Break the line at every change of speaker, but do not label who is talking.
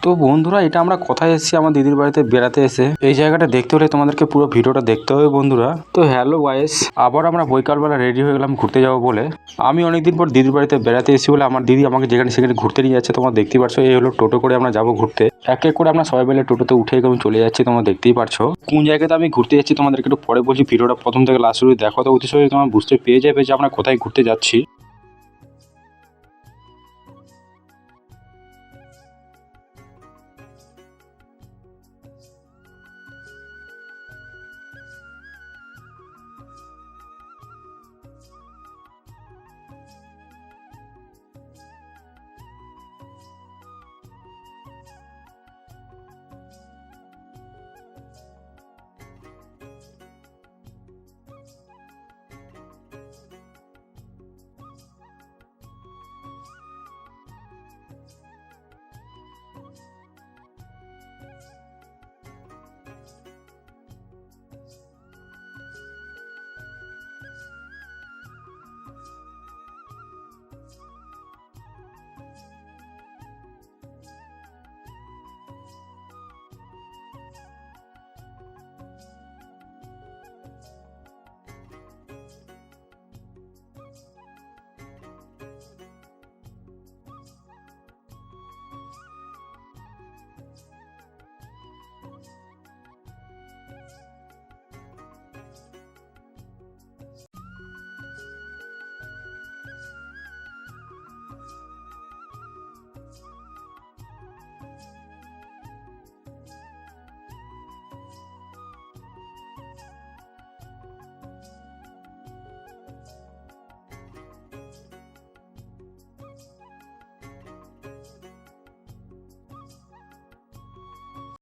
তো বন্ধুরা এটা আমরা কোথায় এসেছি আমার দিদির বাড়িতে বেড়াতে এসে, এই জায়গাটা দেখতে হলে তোমাদেরকে পুরো ভিডিওটা দেখতে হবে বন্ধুরা। তো হ্যালো গাইস, আবার আমরা বৈকালবেলা রেডি হয়ে গেলাম ঘুরতে যাবো বলে। আমি অনেকদিন পর দিদির বাড়িতে বেড়াতে এসেছি বলে আমার দিদি আমাকে যেখানে সেখানে ঘুরতে নিয়ে যাচ্ছে। তোমরা দেখতেই পারছো এই হলো টোটো করে আমরা যাবো ঘুরতে। এক এক করে আমরা সবাই মিলে টোটোতে উঠে আমি চলে যাচ্ছি। তোমরা দেখতেই পারছো কোন জায়গাতে আমি ঘুরতে যাচ্ছি তোমাদেরকে একটু পরে বলছি। ভিডিওটা প্রথম থেকে লাস্ট অবধি দেখো, তো অতি সহজে তোমরা বুঝতে পেরে যাবে যে আমরা কোথায় ঘুরতে যাচ্ছি।